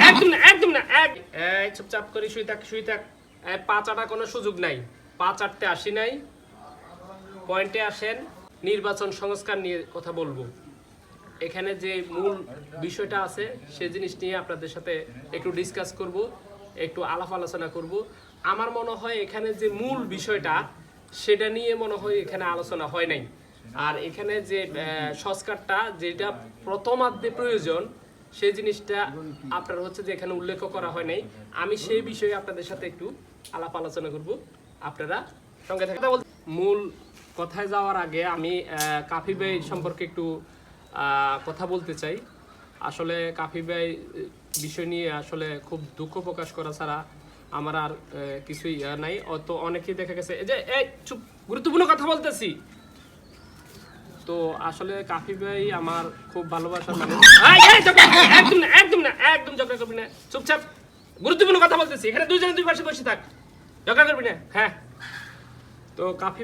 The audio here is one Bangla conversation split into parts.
একদম না একদম না এই চুপচাপ করে শুই থাক পাঁচ আটা কোনো সুযোগ নাই, পাঁচ আটতে আসি নাই, পয়েন্টে আসেন। নির্বাচন সংস্কার নিয়ে কথা বলবো। এখানে যে মূল বিষয়টা আছে সেই জিনিস নিয়ে আপনাদের সাথে একটু ডিসকাস করব, একটু আলাপ আলোচনা করব। আমার মনে হয় এখানে যে মূল বিষয়টা সেটা নিয়ে মনে হয় এখানে আলোচনা হয় নাই। আর এখানে যে সংস্কারটা যেটা প্রথমার্ধে প্রয়োজন সেই জিনিসটা আপনার হচ্ছে যে এখানে উল্লেখ করা হয় নাই। আমি সেই বিষয়ে আপনাদের সাথে একটু আলাপ আলোচনা করব, আপনারা সঙ্গে থাকতে। মূল কথায় যাওয়ার আগে আমি কাফি ভাই সম্পর্কে একটু কথা বলতে চাই। আসলে কাফি ভাই বিষয় নিয়ে আসলে খুব দুঃখ প্রকাশ করা ছাড়া আমার আর কিছুই নাই। অত অনেকেই দেখা গেছে এই যে এই চুপ, গুরুত্বপূর্ণ কথা বলতেছি। তো আসলে কাফি ভাই আমার খুব ভালোবাসার মানুষ। একদম না একদম না একদম ঝগড়া করবি না, চুপচাপ গুরুত্বপূর্ণ কথা বলতেছি। এখানে দুইজনে দুই পাশে বসে থাক, ঝগড়া করবি না। হ্যাঁ, তো কাফি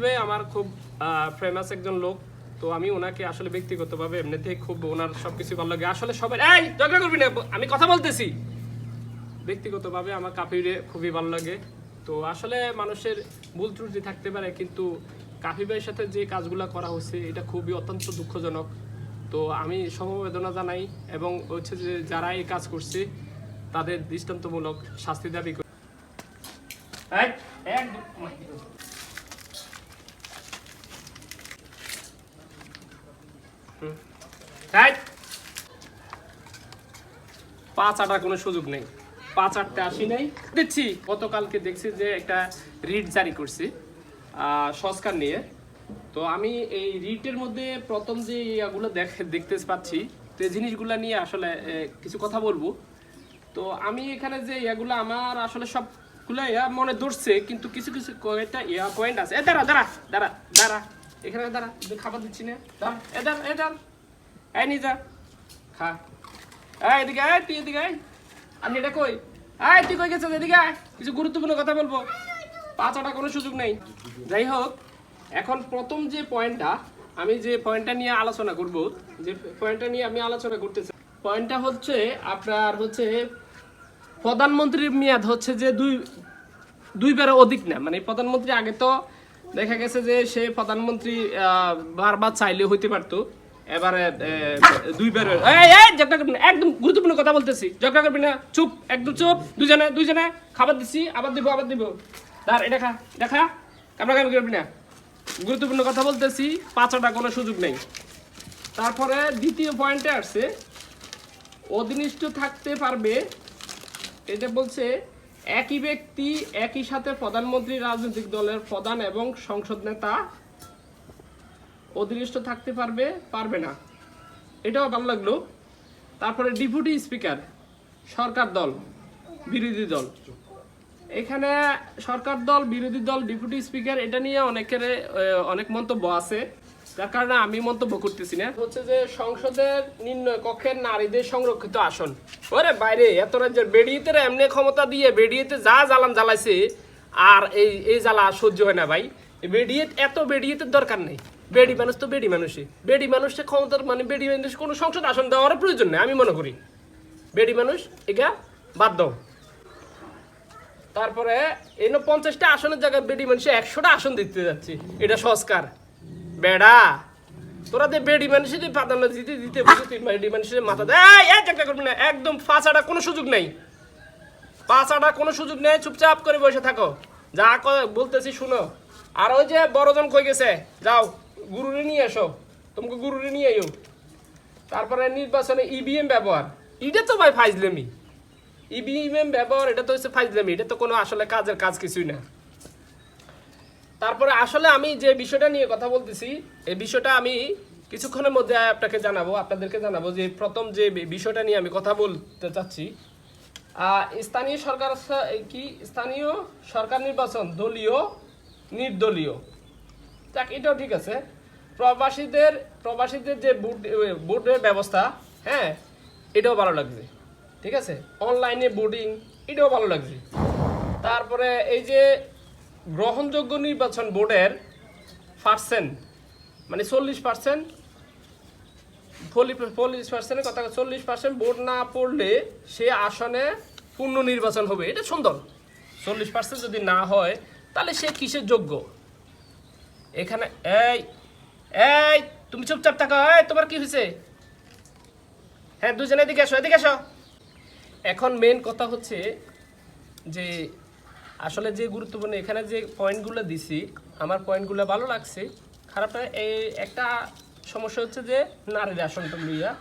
ভাই আমার খুব ফেমাস একজন লোক। তো আমি ওনাকে আসলে ব্যক্তিগতভাবে এমনিতেই খুব ওনার সবকিছু ভালো লাগে। আসলে সবাই এই ঝগড়া করবি না, আমি কথা বলতেছি। ব্যক্তিগতভাবে আমার কাফিরে খুবই ভালো লাগে। তো আসলে মানুষের ভুল ত্রুটি থাকতে পারে, কিন্তু কাফি ভাইয়ের সাথে যে কাজগুলো করা হচ্ছে এটা খুবই অত্যন্ত দুঃখজনক। তো আমি সমবেদনা জানাই এবং হচ্ছে যে যারা এই কাজ করছে তাদের দৃষ্টান্তমূলক শাস্তি দাবি করি। পাঁচ আটার কোনো সুযোগ নেই, পাঁচ আটতে আসি নাই। দেখছি গতকালকে দেখছি যে একটা রিট জারি করছে সংস্কার নিয়ে। তো আমি এই রিটের মধ্যে প্রথম যে ইয়াগুলো দেখতে পাচ্ছি, তো এই জিনিসগুলো নিয়ে আসলে কিছু কথা বলবো। তো আমি এখানে যে ইয়াগুলো আমার আসলে সবগুলো ইয়া মনে ধরছে, কিন্তু কিছু কিছু কয়েকটা ইয়া পয়েন্ট আছে। দাঁড়া দাঁড়া দাঁড়া দাঁড়া, এখানে দাঁড়া, খাবার দিচ্ছি না, দাঁড়া এই নিয়ে যা খা। এদিকে আয়, তুই এদিকে আয়। আমি এটা কই তুই কই গেছিস? এদিকে আয়, কিছু গুরুত্বপূর্ণ কথা বলবো। পাঁচ আটা কোনো সুযোগ নেই। যাই হোক, এখন প্রথম যে পয়েন্টটা আমি যে পয়েন্টটা নিয়ে আলোচনা করব, যে পয়েন্টটা নিয়ে আমি আলোচনা করতে চাই, পয়েন্টটা হচ্ছে আপনার হচ্ছে প্রধানমন্ত্রীর মেয়াদ হচ্ছে যে দুইবারের অধিক না। মানে প্রধানমন্ত্রী আগে তো দেখা গেছে যে সে প্রধানমন্ত্রী বারবার চাইলে হইতে পারতো, এবারে দুইবার। একদম গুরুত্বপূর্ণ কথা বলতেছি, ঝগড়া করবি না, চুপ, একদম চুপ। দুজনে খাবার দিচ্ছি, আবার দিব। তার এটা খা, কামড়াকামি করবি না। গুরুত্বপূর্ণ কথা বলতেছি, পাঁচটা কোনো সুযোগ নেই। তারপরে দ্বিতীয় পয়েন্টে আসছে অধীনিষ্ঠ থাকতে পারবে। এটা বলছে একই ব্যক্তি একই সাথে প্রধানমন্ত্রী, রাজনৈতিক দলের প্রধান এবং সংসদ নেতা অধীনস্থ থাকতে পারবে না। এটাও ভালো লাগলো। তারপরে ডেপুটি স্পিকার, সরকার দল বিরোধী দল, এখানে সরকার দল বিরোধী দল ডেপুটি স্পিকার, এটা নিয়ে অনেক মন্তব্য আছে, যার কারণে আমি মন্তব্য করতেছি না। হচ্ছে যে সংসদের নির্ণয় কক্ষের নারীদের সংরক্ষিত আসন। ওরে বাইরে এত রাজ্যের বেডিয়েতে এমনি ক্ষমতা দিয়ে বেডিয়েতে যা জ্বালান জ্বালাইছে, আর এই জ্বালা সহ্য হয় না ভাই। এত বেডিয়েতের দরকার নেই। বেডি মানুষ তো বেডি মানুষকে ক্ষমতার মানে বেডি মানুষ কোনো সংসদ আসন দেওয়ার প্রয়োজন নেই আমি মনে করি। বেডি মানুষ এটা বাদ দাও। তারপরে এই 50টা আসনের জায়গায় বেডি মানুষে 100টা আসন দিতে যাচ্ছে, এটা সংস্কার। বেড়া তোরা যে বেডি মানুষের প্রাধান্য দিতে বসে, তুই বেডি মানুষের মাথা দেয় করবি না। একদম পাঁচ আটা কোনো সুযোগ নেই, চুপচাপ করে বসে থাকো, যা বলতেছি শুনো। আর ওই যে বড়জন কই গেছে, যাও গুরুরে নিয়ে এসো, তোমাকে গুরুরে নিয়ে আইও। তারপরে নির্বাচনে ইভিএম ব্যবহার, এটা তো ভাই ফাইজলামি। ইভিএম ব্যবহার এটা তো হচ্ছে ফাইজলামি, এটা তো কোনো আসলে কাজ কিছুই না। তারপরে আসলে আমি যে বিষয়টা নিয়ে কথা বলতেছি, এই বিষয়টা আমি কিছুক্ষণের মধ্যে আপনাদেরকে জানাবো যে প্রথম যে বিষয়টা নিয়ে আমি কথা বলতে চাচ্ছি, স্থানীয় সরকার নির্বাচন, দলীয় নির্দলীয়, যাক এটাও ঠিক আছে। প্রবাসীদের যে ভোটের ব্যবস্থা, হ্যাঁ এটাও ভালো লাগছে, ঠিক আছে। অনলাইনে ভোটিং, এটাও ভালো লাগছে। তারপরে এই যে গ্রহণযোগ্য নির্বাচন বোর্ডের পার্সেন্ট, মানে 40% 40%-এর কথা, 40% ভোট না পড়লে সে আসনে পূর্ণ নির্বাচন হবে, এটা সুন্দর। 40% যদি না হয় তাহলে সে কিসের যোগ্য? এখানে এই এই তুমি চুপচাপ থাকো। এই তোমার কি হয়েছে? হ্যাঁ, দুজনে এদিকে আসো, এদিকে আসো। এখন মেন কথা হচ্ছে যে আসলে যে গুরুত্বপূর্ণ এখানে যে পয়েন্টগুলো দিছি, আমার পয়েন্টগুলো ভালো লাগছে। খারাপটা এই একটা সমস্যা হচ্ছে যে নারীর আসনটা লইয়া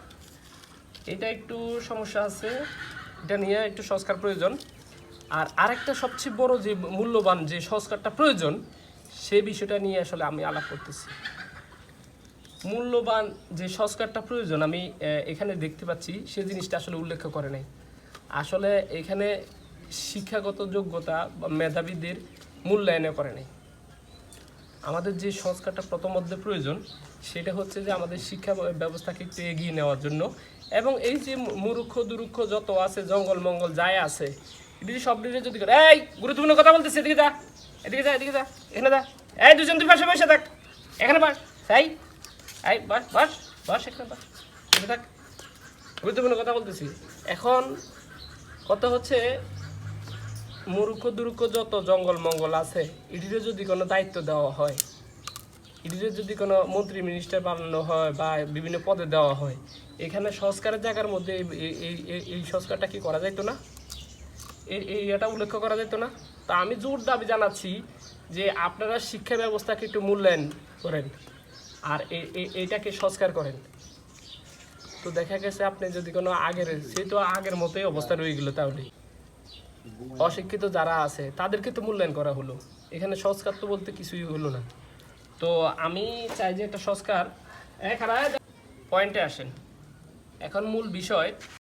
এটা একটু সমস্যা আছে, এটা নিয়ে একটু সংস্কার প্রয়োজন। আর আরেকটা সবচেয়ে বড় যে মূল্যবান যে সংস্কারটা প্রয়োজন, সে বিষয়টা নিয়ে আসলে আমি আলাপ করতেছি। মূল্যবান যে সংস্কারটা প্রয়োজন আমি এখানে দেখতে পাচ্ছি, সে জিনিসটা আসলে উল্লেখ করে নাই। আসলে এখানে শিক্ষাগত যোগ্যতা বা মেধাবীদের মূল্যায়নে করে নাই। আমাদের যে সংস্কারটা প্রথমত প্রয়োজন সেটা হচ্ছে যে আমাদের শিক্ষা ব্যবস্থাকে একটু এগিয়ে নেওয়ার জন্য, এবং এই যে মূর্খ দুরুক্ষ যত আছে, জঙ্গল মঙ্গল যাই আছে, এটি সব দিকে যদি করে। এই গুরুত্বপূর্ণ কথা বলতেছি, এদিকে যা, এদিকে যা, এদিকে যা, এখানে যা। এই দুজন দুই পাশে বসে থাক, এখানে বস। তাই এই বস বস বস, এখানে বস, এখানে থাক। গুরুত্বপূর্ণ কথা বলতেছি। এখন কথা হচ্ছে মূর্খ দুরুক্ষ যত জঙ্গল মঙ্গল আছে, এটিতে যদি কোনো দায়িত্ব দেওয়া হয়, এটিতে যদি কোনো মন্ত্রী মিনিস্টার বানানো হয় বা বিভিন্ন পদে দেওয়া হয়, এখানে সংস্কারের জায়গার মধ্যে এই সংস্কারটা কি করা যাইতো না? এটা উল্লেখ করা যেত না? তা আমি জোর দাবি জানাচ্ছি যে আপনারা শিক্ষা ব্যবস্থাকে একটু মূল্যায়ন করেন আর এইটাকে সংস্কার করেন। তো দেখা গেছে আপনি যদি কোনো আগের, সে তো আগের মতোই অবস্থা রয়ে গেল, তাহলে অশিক্ষিত যারা আছে তাদেরকে তো মূল্যায়ন করা হলো, এখানে সংস্কার তো বলতে কিছুই হলো না। তো আমি চাই যে একটা সংস্কার। পয়েন্টে আসেন। এখন মূল বিষয়